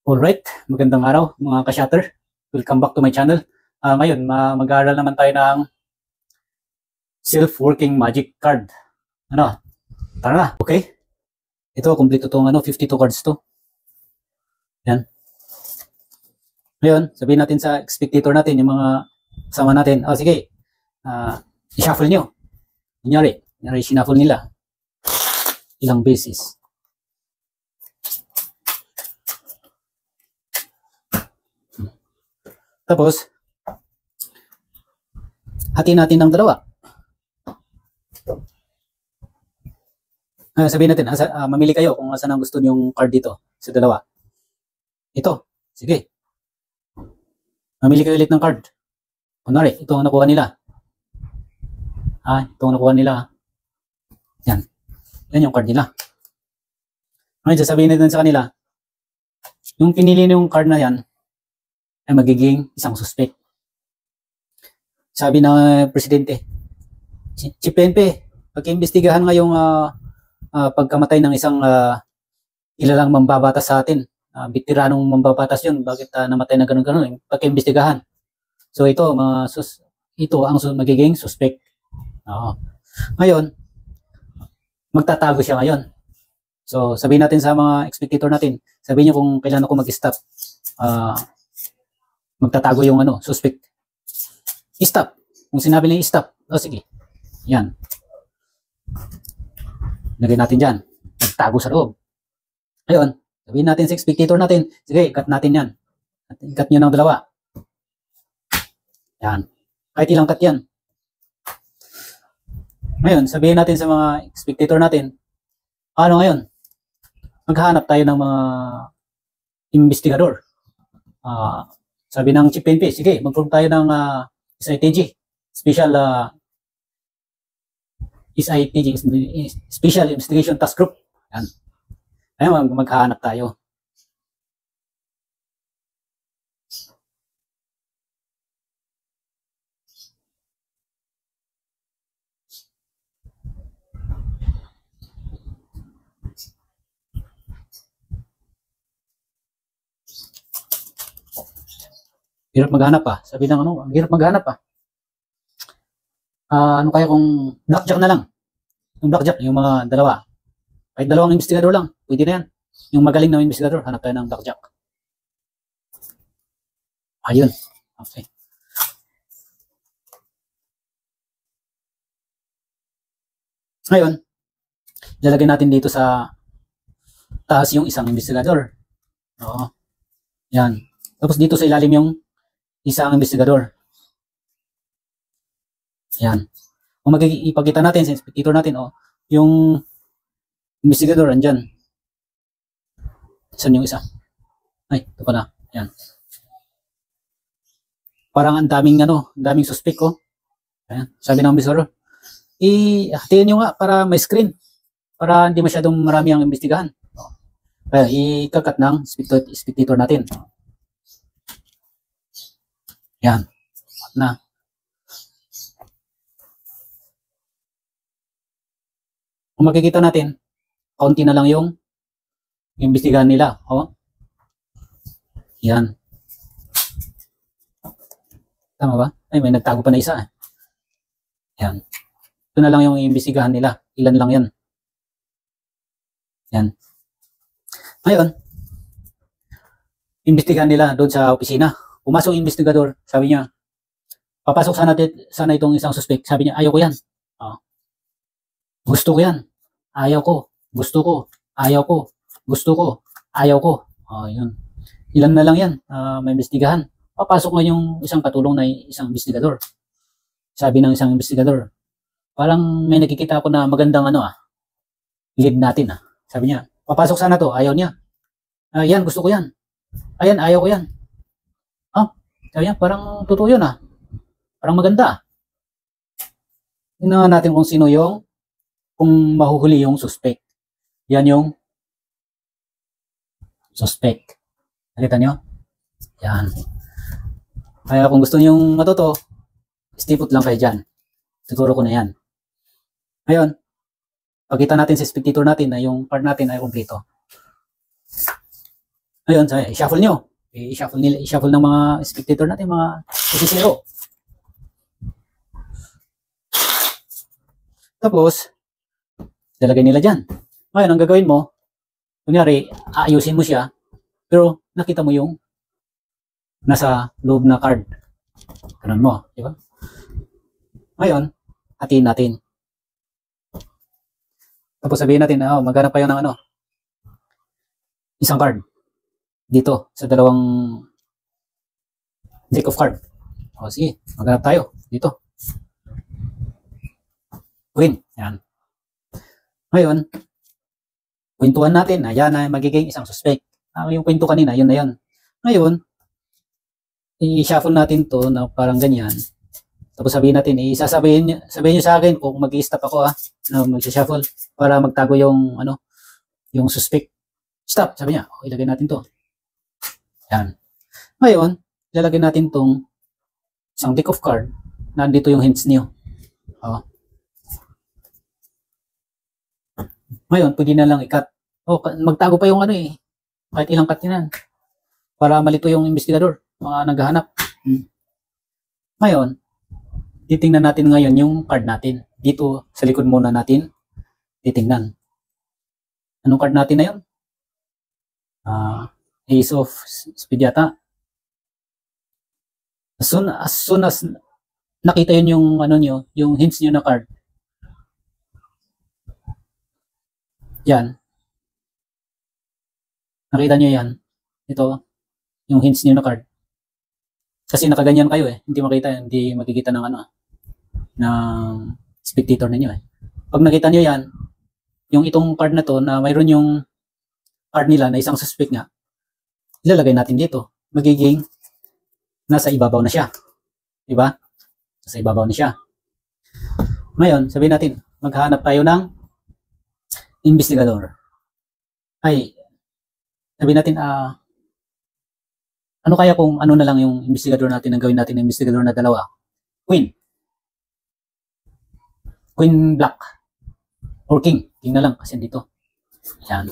Alright, magandang araw mga ka-shatter. Welcome back to my channel. Ngayon, mag-aaral naman tayo ng self-working magic card. Ano? Tara na, okay? Ito, kompleto itong 52 cards to. Yan. Ngayon, sabihin natin sa spectator natin, yung mga kasama natin. Sige, i-shuffle nyo. Kunyari, sinhuffle nila. Ilang beses. Tapos, hati natin ng dalawa. Sabihin natin, mamili kayo kung saan ang gusto niyong card dito sa dalawa. Ito, sige. Mamili kayo ulit ng card. Kunwari, ito ang nakuha nila. Ito ang nakuha nila. Yan. Yan yung card nila. Ngayon, sasabihin natin sa kanila, yung pinili niyong card na yan, ay magiging isang suspect. Sabi ng presidente, Chief PNP, pag-imbestigahan ngayong pagkamatay ng isang ilalang mambabatas sa atin. Bitiranong mambabatas yun. Bakit namatay na ganun-ganun? Pag-imbestigahan. So ito, ito ang magiging suspect. Ngayon, magtatago siya ngayon. So sabihin natin sa mga spectator natin, sabihin niyo kung kailan ako mag-stop. Magtatago yung suspect. I-stop. Kung sinabi niya i-stop, sige. Yan. Lagay natin dyan. Magtago sa loob. Ngayon, sabihin natin sa spectator natin, sige, cut natin yan. Cut nyo ng dalawa. Yan. Kahit ilang cut yan. Ngayon, sabihin natin sa mga spectator natin, ngayon? Maghahanap tayo ng mga investigador. Sabi ng Chief PNP, sige, mag-form tayo ng SITG, Special Investigation Task Group. Yan. Ayun, maghahanap tayo. Hirap maghanap Sabi ng ang hirap maghanap ano kaya kung blackjack na lang? Yung blackjack, yung mga dalawa. Kahit dalawang investigador lang, pwede na yan. Yung magaling na investigador, hanap tayo ng blackjack. Ayun. Okay. Ngayon, lalagay natin dito sa taas yung isang investigador. Yan. Tapos dito sa ilalim yung isang investigador. Yan. Kung ipakita natin sa spectator natin, yung investigador andyan. Saan yung isa? Ay, ito pala. Yan. Parang ang daming suspect Ayan. Sabi ng investigador, hatiin nyo nga para may screen. Para hindi masyadong marami ang investigahan. Kaya ikakat ng spectator natin. Yan. Na. Kung makikita natin, kaunti na lang yung imbestigahan nila. Yan. Tama ba? Ay, may nagtago pa na isa. Yan. Ito na lang yung imbestigahan nila. Ilan lang yan. Yan. Ngayon, imbestigahan nila doon sa opisina. Pumasok yung investigador, sabi niya, papasok sana itong isang suspect. Sabi niya, ayaw ko yan. Gusto ko yan. Ayaw ko. Gusto ko. Ayaw ko. Gusto ko. Ayaw ko. Yun. Ilan na lang yan. May investigahan. Papasok nga yung isang katulong na isang investigador. Sabi ng isang investigador, parang may nakikita ako na magandang lead natin Sabi niya, papasok sana to. Ayaw niya. Yan, gusto ko yan. Ayan, ayaw ko yan. Sabi niya, parang totoo yun Parang maganda Tingnan natin kung sino kung mahuhuli yung suspect. Yan yung suspect. Nakita nyo? Yan. Kaya kung gusto nyo matuto, stipot lang kayo dyan. Siguro ko na yan. Ngayon, pagkita natin sa spectator natin na yung card natin ay kumpleto. Ngayon, i-shuffle nyo. I-shuffle ng mga spectator natin, mga pusisero. Tapos, lalagay nila dyan. Ngayon, ang gagawin mo, kunyari, aayusin mo siya, pero nakita mo yung nasa loob na card. Ganun mo, di ba? Ngayon, hatiin natin. Tapos sabihin natin, maghanap pa yun ng isang card. Dito, sa dalawang deck of card. O sige, maghanap tayo. Dito. Queen. Yan. Ngayon, kwentuhan natin. Yan na magiging isang suspect. Yung kwento kanina, yun na yun. Ngayon, i-shuffle natin to na parang ganyan. Tapos sabihin natin, sabihin nyo sa akin kung mag-i-stop ako na mag-shuffle para magtago yung yung suspect. Stop, sabi niya. Ilagay natin to. Yan. Ngayon, ilalagay natin tong isang deck of card na dito yung hints niyo. Ngayon, pwede na lang i-cut. Magtago pa yung kahit ilang cut yan. Para malito yung investigador, mga naghahanap. Ngayon, titingnan natin ngayon yung card natin. Dito, sa likod muna natin, titingnan. Anong card natin na yun? Ace of Spade yata. As soon as nakita yun yung nyo, yung hints nyo na card. Yan. Nakita nyo yan. Ito, yung hints nyo na card. Kasi nakaganyan kayo Hindi makikita ng ng spectator ninyo Pag nakita nyo yan, yung itong card na to na mayroon yung card nila na isang suspect nga, ilalagay natin dito. Magiging nasa ibabaw na siya. Diba? Nasa ibabaw na siya. Ngayon, sabihin natin, maghanap tayo ng investigador. Sabihin natin, ano kaya kung na lang yung investigador natin ang gawin natin ng investigador na dalawa? Queen Black or King na lang kasi dito. Yan.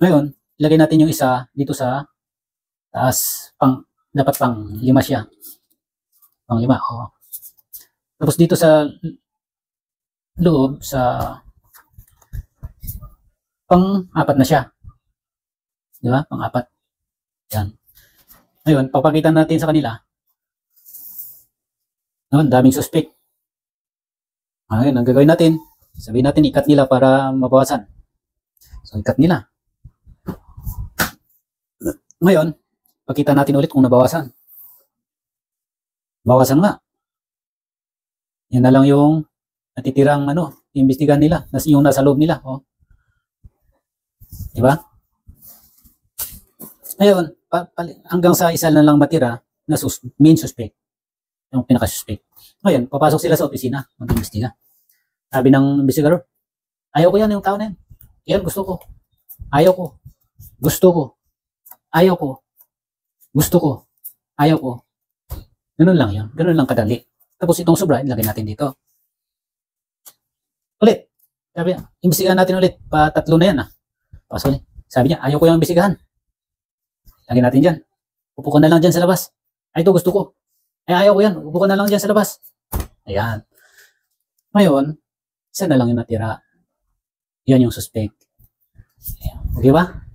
Ngayon, ilagay natin yung isa dito sa taas. Dapat pang 5 siya. Pang 5. Tapos dito sa loob, sa pang 4 na siya. Di ba? Pang 4. Yan. Ngayon, papakita natin sa kanila. Daming suspect. Ngayon, ang gagawin natin, sabihin natin, ikat nila para mabawasan. So, ikat nila. Ngayon, pakita natin ulit kung nabawasan. Bawasan nga. Yan na lang yung natitirang imbestigahan nila. Yung nasa loob nila. Diba? Ngayon, hanggang sa isa na lang matira na main suspect. Yung pinaka-suspect. Ngayon, papasok sila sa opisina. Mag-imbestiga. Sabi ng investigador, ayaw ko yan yung tao na yan. Yan, gusto ko. Ayaw ko. Gusto ko. Ayaw ko. Gusto ko. Ayaw ko. Ganun lang yun. Ganun lang kadali. Tapos itong sobra, ilagay natin dito. Ulit. Sabi niya, imbestigahan natin ulit. 3 na yan Pasok ulit. Sabi niya, ayaw ko yung imbestigahan. Lagyan natin dyan. Upo ka na lang dyan sa labas. Ito gusto ko. Ayaw ko yan. Upo ka na lang dyan sa labas. Ayan. Ngayon, isa na lang yung natira. Yan yung suspect. Ayan. Okay ba?